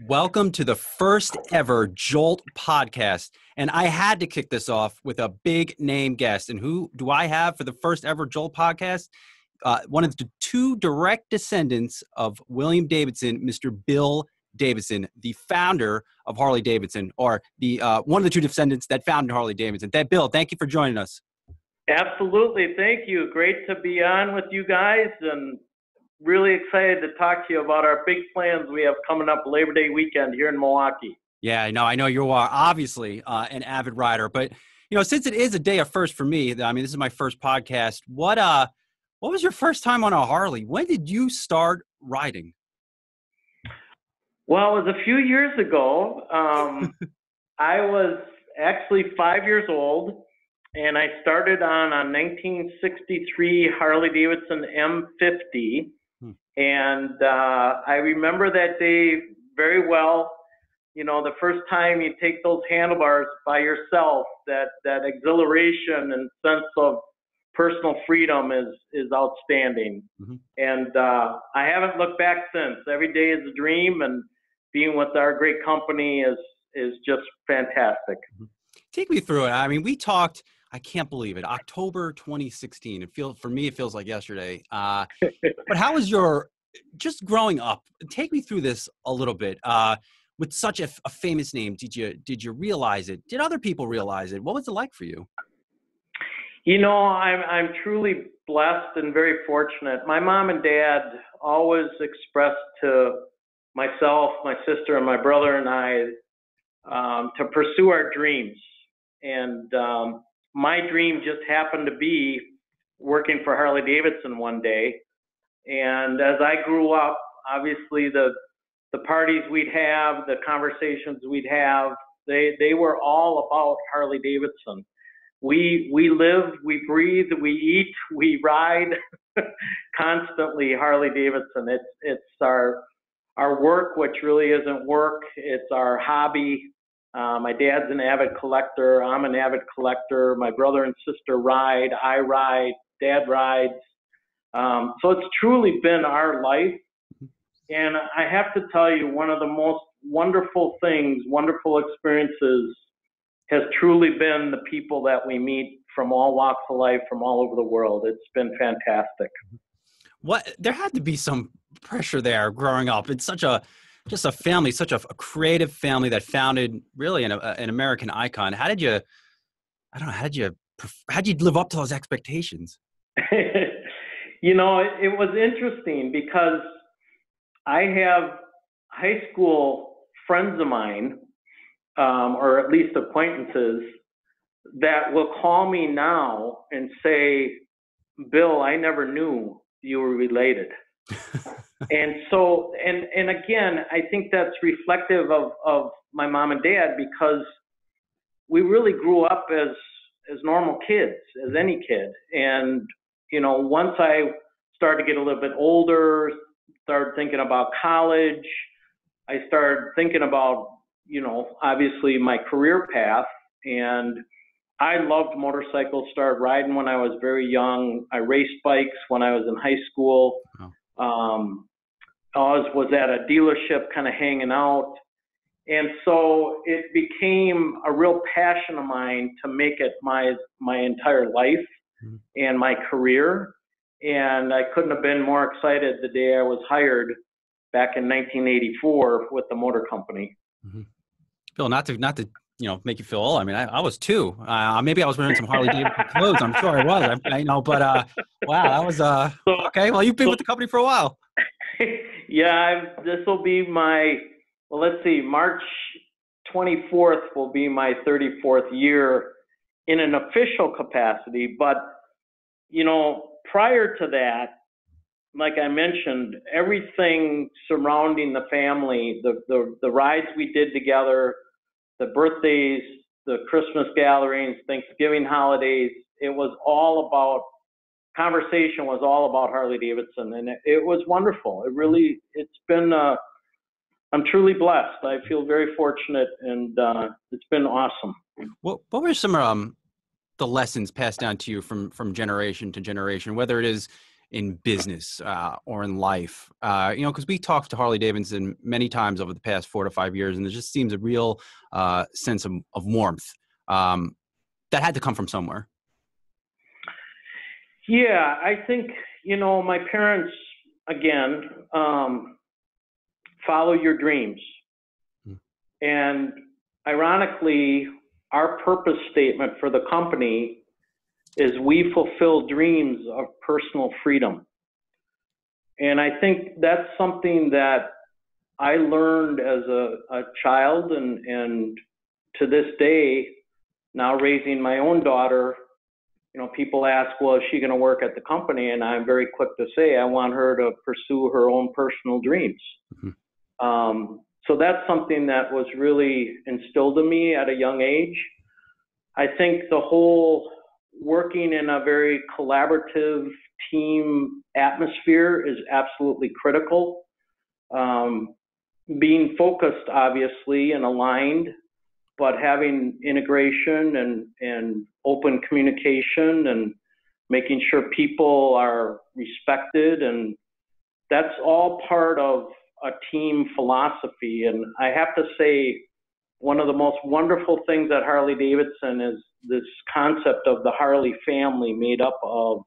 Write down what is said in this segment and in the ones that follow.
Welcome to the first ever Jolt podcast. And I had to kick this off with a big name guest. And who do I have for the first ever Jolt podcast? One of the two direct descendants of William Davidson, Mr. Bill Davidson, the founder of Harley-Davidson, or the one of the two descendants that founded Harley-Davidson. Bill, thank you for joining us. Absolutely. Thank you. Great to be on with you guys, and really excited to talk to you about our big plans we have coming up Labor Day weekend here in Milwaukee. Yeah, I know you are obviously an avid rider, but since it is a day of first for me, I mean, this is my first podcast. What was your first time on a Harley? When did you start riding? Well, it was a few years ago. I was actually 5 years old, and I started on a 1963 Harley-Davidson M50. And I remember that day very well. The first time you take those handlebars by yourself, that exhilaration and sense of personal freedom is outstanding. Mm-hmm. And I haven't looked back since. Every day is a dream, and being with our great company is just fantastic. Mm-hmm. Take me through it. I mean, we talked, I can't believe it, October 2016. For me, it feels like yesterday. But how was just growing up? Take me through this a little bit. With such a famous name, did you realize it? Did other people realize it? What was it like for you? I'm truly blessed and very fortunate. My mom and dad always expressed to myself, my sister, and my brother and I to pursue our dreams. And my dream just happened to be working for Harley-Davidson one day. And as I grew up, obviously the parties we'd have, the conversations we'd have, they were all about Harley-Davidson. We live, we breathe, we eat, we ride constantly Harley-Davidson. It's our work, which really isn't work. It's our hobby. My dad's an avid collector. I'm an avid collector. My brother and sister ride. I ride. Dad rides. So it's truly been our life. And I have to tell you, one of the most wonderful things, wonderful experiences has truly been the people that we meet from all walks of life, from all over the world. It's been fantastic. There had to be some pressure there growing up. It's just a family, such a creative family that founded really an American icon. How did you live up to those expectations? It was interesting because I have high school friends of mine, or at least acquaintances, that will call me now and say, Bill, I never knew you were related. And so, and again, I think that's reflective of my mom and dad, because we really grew up as normal kids, as any kid. And, once I started to get a little bit older, started thinking about college, I started thinking about, obviously my career path. And I loved motorcycles, started riding when I was very young. I raced bikes when I was in high school. Oh. I was at a dealership kind of hanging out. And so it became a real passion of mine to make it my entire life and my career. And I couldn't have been more excited the day I was hired back in 1984 with the motor company. Mm-hmm. Bill, not to make you feel old. I mean, I was too. Maybe I was wearing some Harley-Davidson clothes. I'm sure I was. I know, but wow, that was okay. Well, you've been with the company for a while. Yeah, this will be March 24th will be my 34th year in an official capacity. But, prior to that, like I mentioned, everything surrounding the family, the rides we did together, the birthdays, the Christmas gatherings, Thanksgiving holidays, conversation was all about Harley-Davidson, and it was wonderful. It's been, I'm truly blessed. I feel very fortunate, and it's been awesome. What were some the lessons passed down to you from generation to generation, whether it is in business or in life? Because we talked to Harley-Davidson many times over the past 4 to 5 years, and there just seems a real sense of warmth that had to come from somewhere. Yeah, I think, my parents, again, follow your dreams. And ironically, our purpose statement for the company is we fulfill dreams of personal freedom. And I think that's something that I learned as a child, and to this day, now raising my own daughter, people ask, well, is she going to work at the company? And I'm very quick to say, I want her to pursue her own personal dreams. So that's something that was really instilled in me at a young age. I think the whole working in a very collaborative team atmosphere is absolutely critical. Being focused, obviously, and aligned, but having integration and open communication and making sure people are respected, and that's all part of a team philosophy. And I have to say, one of the most wonderful things at Harley-Davidson is this concept of the Harley family, made up of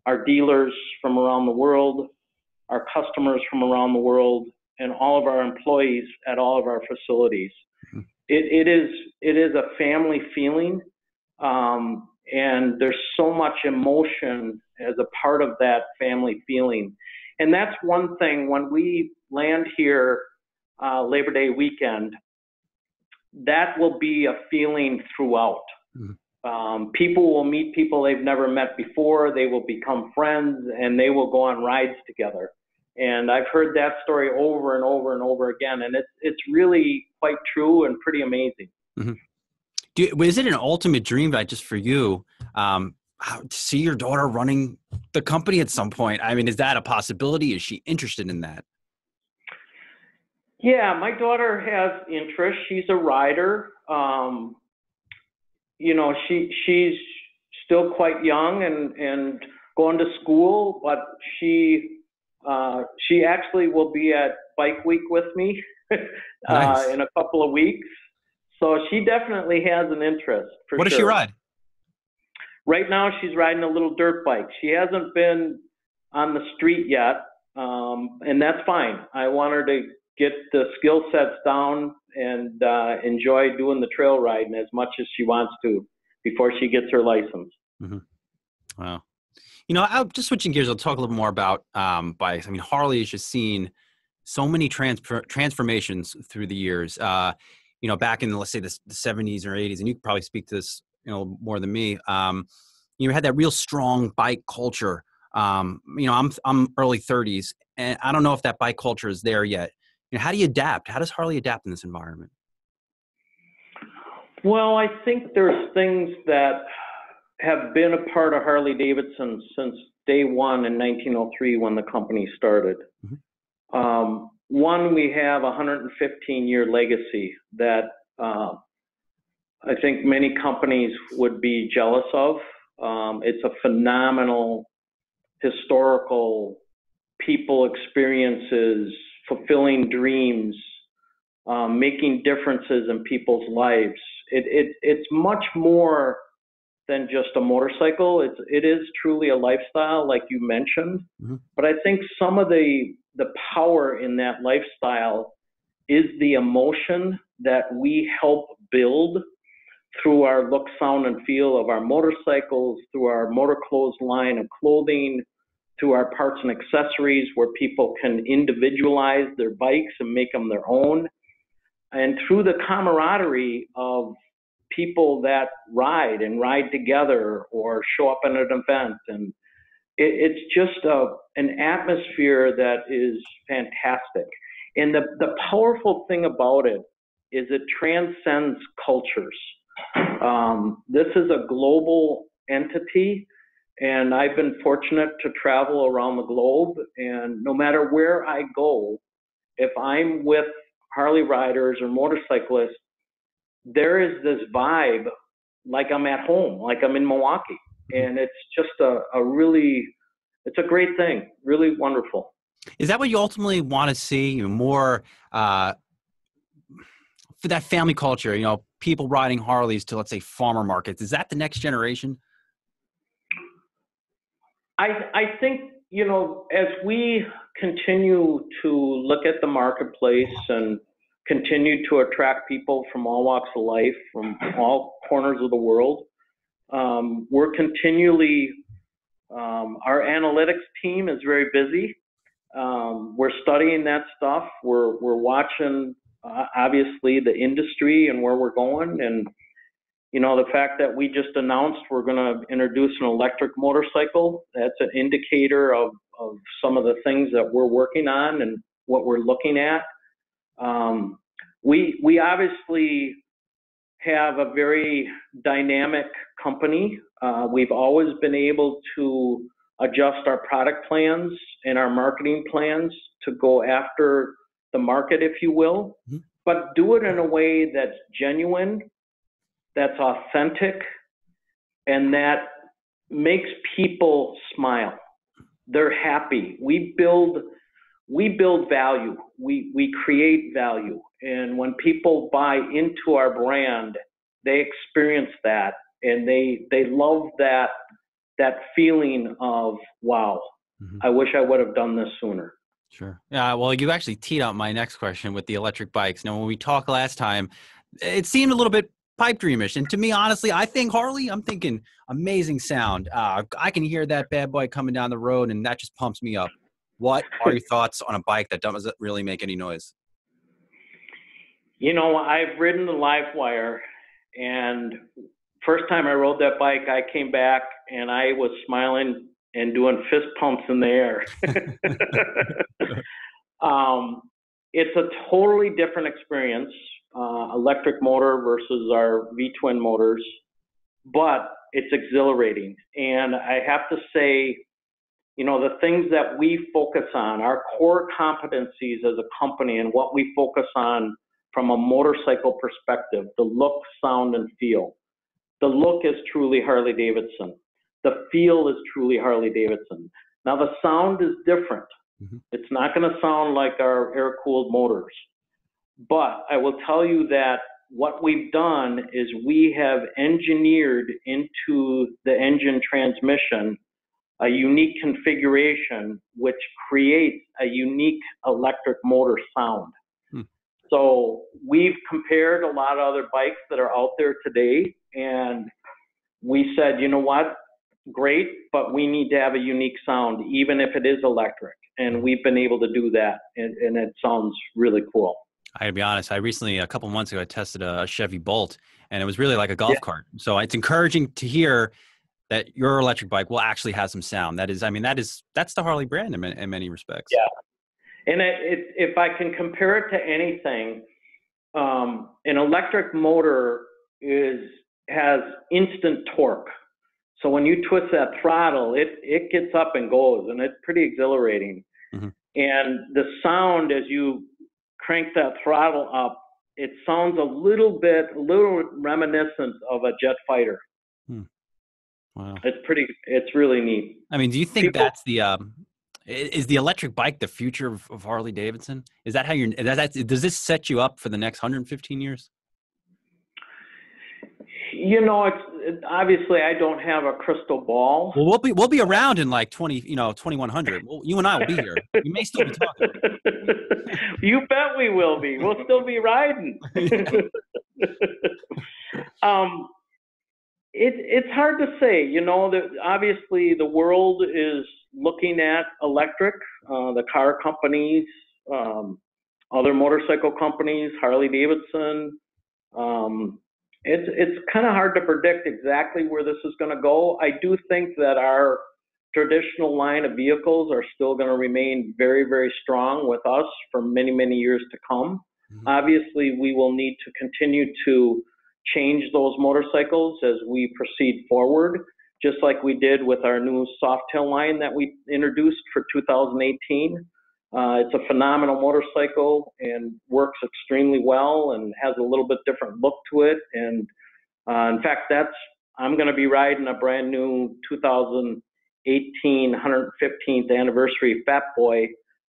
our dealers from around the world, our customers from around the world, and all of our employees at all of our facilities. It is a family feeling, and there's so much emotion as a part of that family feeling. And that's one thing, when we land here Labor Day weekend, that will be a feeling throughout. People will meet people they've never met before, they will become friends, and they will go on rides together. And I've heard that story over and over and over again, and it's really quite true and pretty amazing. Is it an ultimate dream, just for you, to see your daughter running the company at some point? I mean, is that a possibility? Is she interested in that? Yeah, my daughter has interest. She's a rider. She's still quite young and going to school, but she actually will be at Bike Week with me Nice. in a couple of weeks. So she definitely has an interest, for sure. What does she ride? Right now, she's riding a little dirt bike. She hasn't been on the street yet, and that's fine. I want her to get the skill sets down and enjoy doing the trail riding as much as she wants to before she gets her license. Wow. I'll just switching gears. I'll talk a little more about bikes. I mean, Harley has just seen so many transformations through the years. Back in, let's say, the 70s or 80s, and you could probably speak to this, more than me. You had that real strong bike culture. I'm early 30s, and I don't know if that bike culture is there yet. How do you adapt? How does Harley adapt in this environment? Well, I think there's things that have been a part of Harley-Davidson since day one in 1903 when the company started. One, we have a 115-year legacy that I think many companies would be jealous of. It's a phenomenal historical people experiences, fulfilling dreams, making differences in people's lives. It's much more than just a motorcycle. It is truly a lifestyle, like you mentioned. But I think some of the power in that lifestyle is the emotion that we help build through our look, sound, and feel of our motorcycles, through our motor clothes line of clothing, through our parts and accessories where people can individualize their bikes and make them their own, and through the camaraderie of people that ride together or show up at an event. And it's just an atmosphere that is fantastic. And the powerful thing about it is it transcends cultures. This is a global entity, and I've been fortunate to travel around the globe, and no matter where I go, if I'm with Harley riders or motorcyclists, there is this vibe like I'm at home, like I'm in Milwaukee. And it's just a really it's a great thing. Really wonderful. Is that what you ultimately want to see? More for that family culture, people riding Harleys to, let's say, farmer markets. Is that the next generation? I think, as we continue to look at the marketplace and continue to attract people from all walks of life, from all corners of the world, we're continually, our analytics team is very busy. We're studying that stuff. We're watching, obviously, the industry and where we're going. And, the fact that we just announced we're going to introduce an electric motorcycle, that's an indicator of some of the things that we're working on and what we're looking at. We obviously have a very dynamic company. We've always been able to adjust our product plans and our marketing plans to go after the market, if you will, but do it in a way that's genuine, that's authentic, and that makes people smile. They're happy. We build value. We create value. And when people buy into our brand, they experience that, and they love that feeling of, wow, I wish I would have done this sooner. Sure. Yeah. Well, you actually teed up my next question with the electric bikes. Now, when we talked last time, it seemed a little bit pipe dreamish. And to me, honestly, I think Harley, I'm thinking amazing sound. I can hear that bad boy coming down the road, and that just pumps me up. What are your thoughts on a bike that doesn't really make any noise? I've ridden the Livewire, and first time I rode that bike, I came back and I was smiling and doing fist pumps in the air. It's a totally different experience, electric motor versus our V-twin motors, but it's exhilarating. And I have to say, the things that we focus on, our core competencies as a company and what we focus on from a motorcycle perspective, the look, sound, and feel. The look is truly Harley-Davidson. The feel is truly Harley-Davidson. Now, the sound is different. It's not going to sound like our air-cooled motors. But I will tell you that what we've done is we have engineered into the engine transmission a unique configuration which creates a unique electric motor sound. So we've compared a lot of other bikes that are out there today, and we said, you know what, great, but we need to have a unique sound, even if it is electric. And we've been able to do that, and it sounds really cool. I gotta be honest, I recently, a couple of months ago, I tested a Chevy Bolt, and it was really like a golf cart. So it's encouraging to hear that your electric bike will actually have some sound. That's the Harley brand in many respects. Yeah. And if I can compare it to anything, an electric motor has instant torque. So when you twist that throttle, it gets up and goes, and it's pretty exhilarating. And the sound, as you crank that throttle up, it sounds a little reminiscent of a jet fighter. Wow. It's really neat. I mean, do you think that's is the electric bike the future of Harley-Davidson? Is that how does this set you up for the next 115 years? It's obviously I don't have a crystal ball. Well, we'll be around in like 2100. Well, you and I will be here. We may still be talking. You bet we will be. We'll still be riding. It's hard to say. That obviously the world is looking at electric. The car companies, other motorcycle companies, Harley-Davidson. It's kind of hard to predict exactly where this is going to go. I do think that our traditional line of vehicles are still going to remain very, very strong with us for many, many years to come. Obviously, we will need to continue to change those motorcycles as we proceed forward, just like we did with our new Softail line that we introduced for 2018. It's a phenomenal motorcycle and works extremely well and has a little bit different look to it. And in fact, I'm going to be riding a brand new 115th anniversary Fat Boy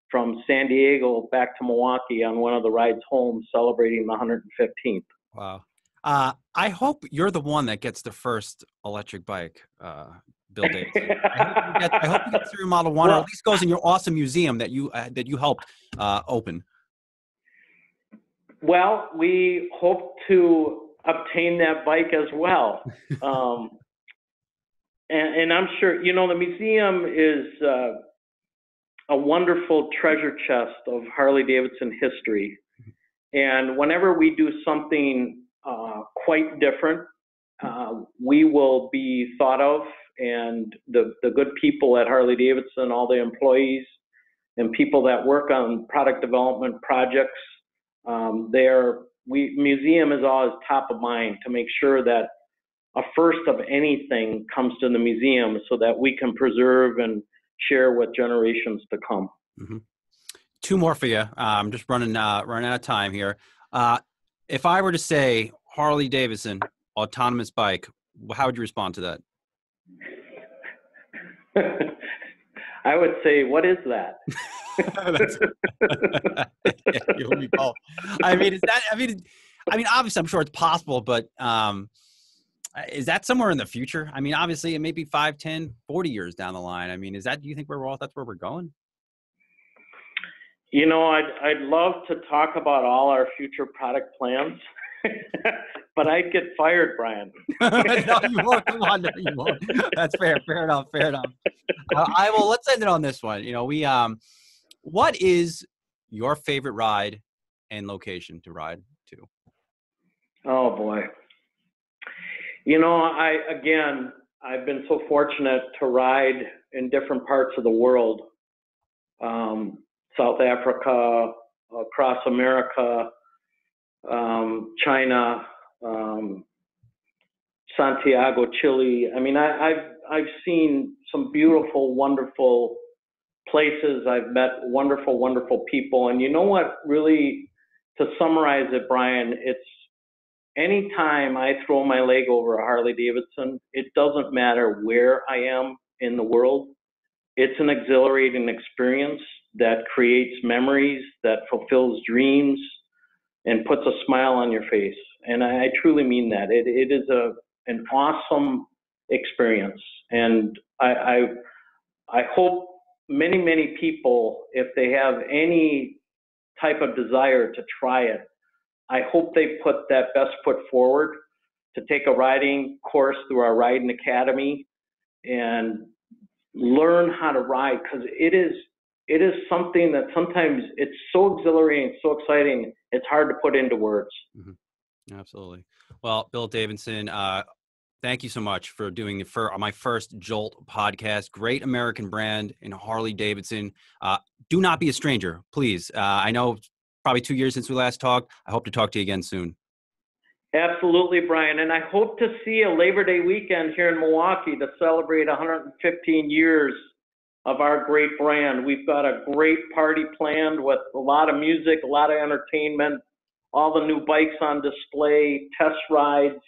from San Diego back to Milwaukee on one of the rides home, celebrating the 115th. Wow. I hope you're the one that gets the first electric bike, Bill Davidson. I hope you get through Model 1, or at least goes in your awesome museum that you helped open. Well, we hope to obtain that bike as well. And I'm sure, the museum is a wonderful treasure chest of Harley-Davidson history. And whenever we do something quite different, we will be thought of, and the good people at Harley-Davidson, all the employees and people that work on product development projects, museum is always top of mind to make sure that a first of anything comes to the museum so that we can preserve and share with generations to come. Mm-hmm. Two more for you. I'm just running out of time here. If I were to say Harley-Davidson autonomous bike, how would you respond to that? I would say, what is that? Obviously, I'm sure it's possible, but is that somewhere in the future? I mean, obviously, it may be 5, 10, 40 years down the line. I mean, do you think that's where we're going? I'd love to talk about all our future product plans, but I'd get fired, Brian. No, you won't. Come on, no, you won't. That's fair. Fair enough. Let's end it on this one. What is your favorite ride and location to ride to? Oh boy. I've been so fortunate to ride in different parts of the world. South Africa, across America, China, Santiago, Chile. I mean, I've seen some beautiful, wonderful places. I've met wonderful, wonderful people. And you know what, really, to summarize it, Brian, it's anytime I throw my leg over a Harley-Davidson, it doesn't matter where I am in the world. It's an exhilarating experience that creates memories, that fulfills dreams, and puts a smile on your face. And I truly mean that. It is an awesome experience. And I hope many, many people, if they have any type of desire to try it, I hope they put that best foot forward to take a riding course through our Riding Academy and learn how to ride, because it is something that sometimes it's so exhilarating, so exciting, it's hard to put into words. Mm-hmm. Absolutely. Well, Bill Davidson, thank you so much for doing my first Jolt podcast. Great American brand in Harley-Davidson. Do not be a stranger, please. I know probably 2 years since we last talked. I hope to talk to you again soon. Absolutely, Brian. And I hope to see a Labor Day weekend here in Milwaukee to celebrate 115 years of our great brand. We've got a great party planned with a lot of music, a lot of entertainment, all the new bikes on display, test rides.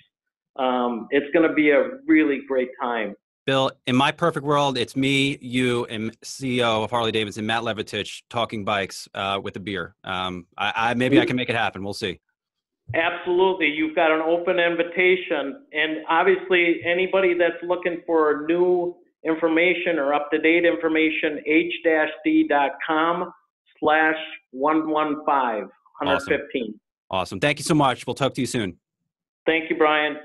It's going to be a really great time. Bill, in my perfect world, it's me, you, and CEO of Harley-Davidson, Matt Levitich, talking bikes with a beer. Maybe I can make it happen. We'll see. Absolutely. You've got an open invitation. And obviously, anybody that's looking for new information or up-to-date information, h-d.com/115. Awesome. Thank you so much. We'll talk to you soon. Thank you, Brian.